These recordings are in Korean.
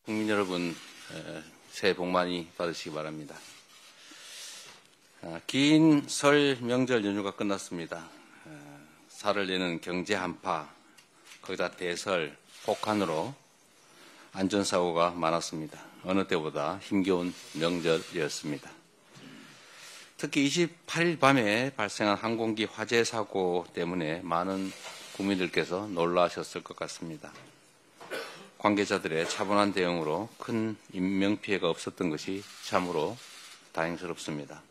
국민 여러분, 새해 복 많이 받으시기 바랍니다. 긴 설 명절 연휴가 끝났습니다. 살을 내는 경제 한파, 거기다 대설, 폭한으로 안전사고가 많았습니다. 어느 때보다 힘겨운 명절이었습니다. 특히 28일 밤에 발생한 항공기 화재 사고 때문에 많은 국민들께서 놀라셨을 것 같습니다. 관계자들의 차분한 대응으로 큰 인명피해가 없었던 것이 참으로 다행스럽습니다.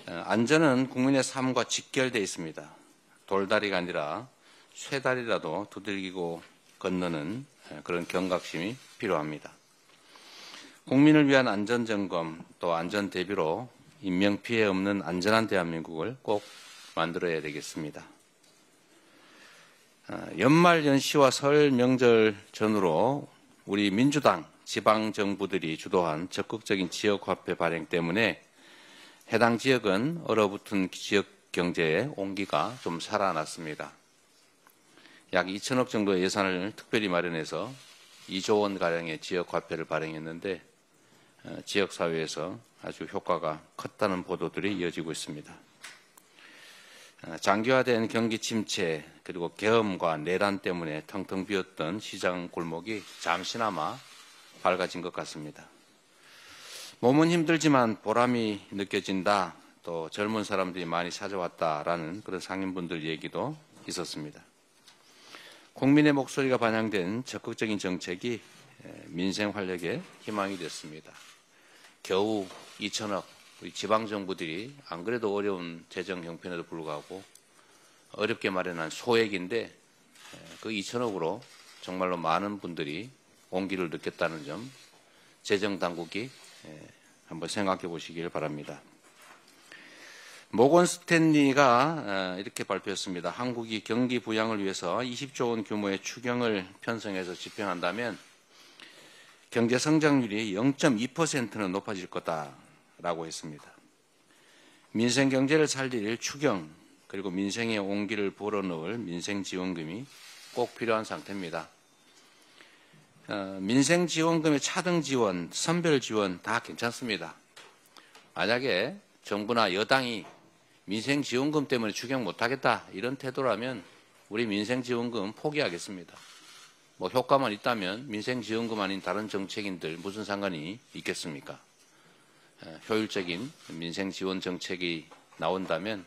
안전은 국민의 삶과 직결되어 있습니다. 돌다리가 아니라 쇠다리라도 두들기고 건너는 그런 경각심이 필요합니다. 국민을 위한 안전점검 또 안전대비로 인명피해 없는 안전한 대한민국을 꼭 만들어야 되겠습니다. 연말 연시와 설 명절 전후로 우리 민주당 지방정부들이 주도한 적극적인 지역화폐 발행 때문에 해당 지역은 얼어붙은 지역 경제의 온기가 좀 살아났습니다. 약 2천억 정도의 예산을 특별히 마련해서 2조 원가량의 지역화폐를 발행했는데 지역사회에서 아주 효과가 컸다는 보도들이 이어지고 있습니다. 장기화된 경기 침체 그리고 계엄과 내란 때문에 텅텅 비었던 시장 골목이 잠시나마 밝아진 것 같습니다. 몸은 힘들지만 보람이 느껴진다. 또 젊은 사람들이 많이 찾아왔다라는 그런 상인분들 얘기도 있었습니다. 국민의 목소리가 반영된 적극적인 정책이 민생 활력의 희망이 됐습니다. 겨우 2천억 우리 지방정부들이 안 그래도 어려운 재정 형편에도 불구하고 어렵게 마련한 소액인데 그 2천억으로 정말로 많은 분들이 온기를 느꼈다는 점 재정당국이 한번 생각해 보시길 바랍니다. 모건 스탠리가 이렇게 발표했습니다. 한국이 경기 부양을 위해서 20조 원 규모의 추경을 편성해서 집행한다면 경제 성장률이 0.2%는 높아질 거다라고 했습니다. 민생 경제를 살릴 추경 그리고 민생의 온기를 불어넣을 민생지원금이 꼭 필요한 상태입니다. 민생지원금의 차등 지원, 선별 지원 다 괜찮습니다. 만약에 정부나 여당이 민생지원금 때문에 추경 못하겠다 이런 태도라면 우리 민생지원금 포기하겠습니다. 뭐 효과만 있다면 민생지원금 아닌 다른 정책인들 무슨 상관이 있겠습니까? 효율적인 민생지원 정책이 나온다면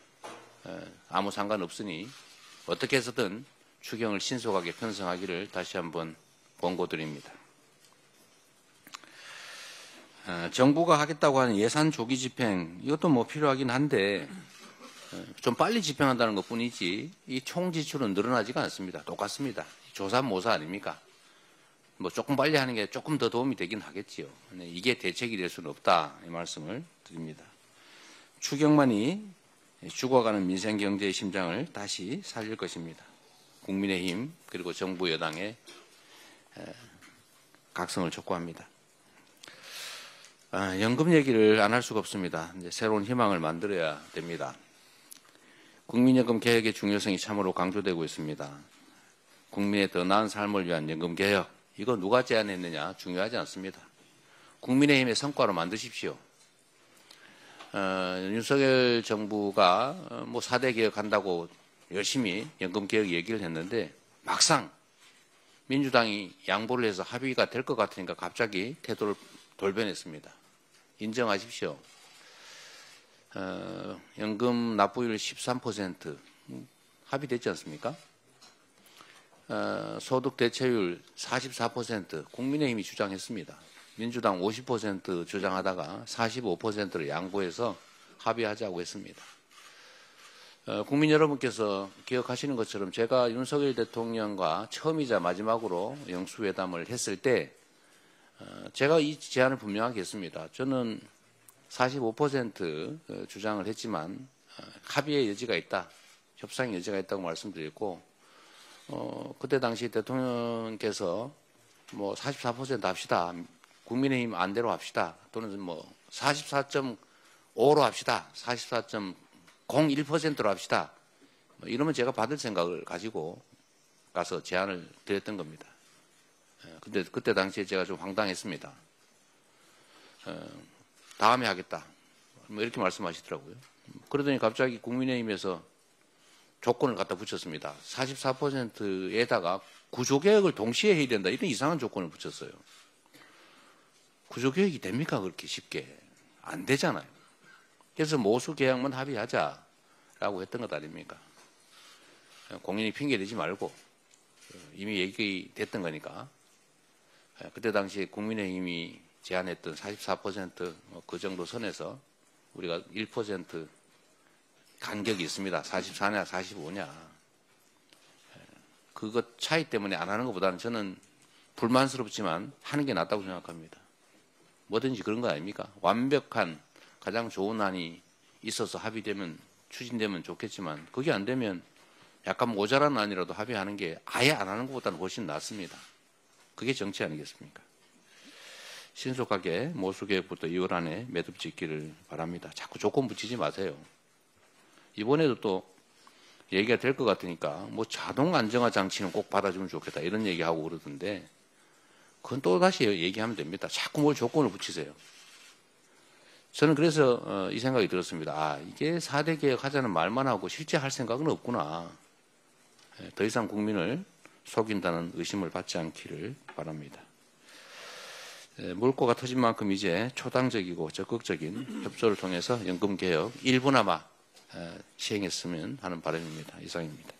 아무 상관없으니 어떻게 해서든 추경을 신속하게 편성하기를 다시 한번 권고드립니다. 정부가 하겠다고 하는 예산 조기 집행 이것도 뭐 필요하긴 한데 좀 빨리 집행한다는 것뿐이지 이 총 지출은 늘어나지가 않습니다. 똑같습니다. 조삼모사 아닙니까? 뭐 조금 빨리 하는 게 조금 더 도움이 되긴 하겠지요. 이게 대책이 될 수는 없다 이 말씀을 드립니다. 추경만이 죽어가는 민생경제의 심장을 다시 살릴 것입니다. 국민의힘 그리고 정부 여당의 각성을 촉구합니다. 연금 얘기를 안 할 수가 없습니다. 이제 새로운 희망을 만들어야 됩니다. 국민연금 개혁의 중요성이 참으로 강조되고 있습니다. 국민의 더 나은 삶을 위한 연금 개혁 이거 누가 제안했느냐 중요하지 않습니다. 국민의힘의 성과로 만드십시오. 윤석열 정부가 뭐 4대 개혁한다고 열심히 연금 개혁 얘기를 했는데 막상 민주당이 양보를 해서 합의가 될 것 같으니까 갑자기 태도를 돌변했습니다. 인정하십시오. 연금 납부율 13% 합의됐지 않습니까? 소득 대체율 44% 국민의힘이 주장했습니다. 민주당 50% 주장하다가 45%를 양보해서 합의하자고 했습니다. 국민 여러분께서 기억하시는 것처럼 제가 윤석열 대통령과 처음이자 마지막으로 영수회담을 했을 때 제가 이 제안을 분명하게 했습니다. 저는 45% 주장을 했지만 합의의 여지가 있다. 협상의 여지가 있다고 말씀드렸고 그때 당시 대통령께서 뭐 44% 합시다. 국민의힘 안대로 합시다. 또는 뭐 44.5로 합시다. 44.01%로 합시다. 이러면 제가 받을 생각을 가지고 가서 제안을 드렸던 겁니다. 근데 그때 당시에 제가 좀 황당했습니다. 다음에 하겠다. 뭐 이렇게 말씀하시더라고요. 그러더니 갑자기 국민의힘에서 조건을 갖다 붙였습니다. 44%에다가 구조개혁을 동시에 해야 된다. 이런 이상한 조건을 붙였어요. 구조개혁이 됩니까? 그렇게 쉽게. 안 되잖아요. 그래서 모수개혁만 합의하자라고 했던 것 아닙니까? 공인이 핑계대지 말고 이미 얘기됐던 거니까. 그때 당시에 국민의힘이 제안했던 44% 정도 선에서 우리가 1% 간격이 있습니다. 44냐 45냐. 그것 차이 때문에 안 하는 것보다는 저는 불만스럽지만 하는 게 낫다고 생각합니다. 뭐든지 그런 거 아닙니까? 완벽한 가장 좋은 안이 있어서 합의되면 추진되면 좋겠지만 그게 안 되면 약간 모자란 안이라도 합의하는 게 아예 안 하는 것보다는 훨씬 낫습니다. 그게 정치 아니겠습니까? 신속하게 모수개혁부터 2월 안에 매듭 짓기를 바랍니다. 자꾸 조건 붙이지 마세요. 이번에도 또 얘기가 될 것 같으니까 뭐 자동 안정화 장치는 꼭 받아주면 좋겠다 이런 얘기하고 그러던데 그건 또 다시 얘기하면 됩니다. 자꾸 뭘 조건을 붙이세요. 저는 그래서 이 생각이 들었습니다. 아, 이게 4대 개혁하자는 말만 하고 실제 할 생각은 없구나. 더 이상 국민을 속인다는 의심을 받지 않기를 바랍니다. 물꼬가 터진 만큼 이제 초당적이고 적극적인 협조를 통해서 연금개혁 일부나마 시행했으면 하는 바람입니다. 이상입니다.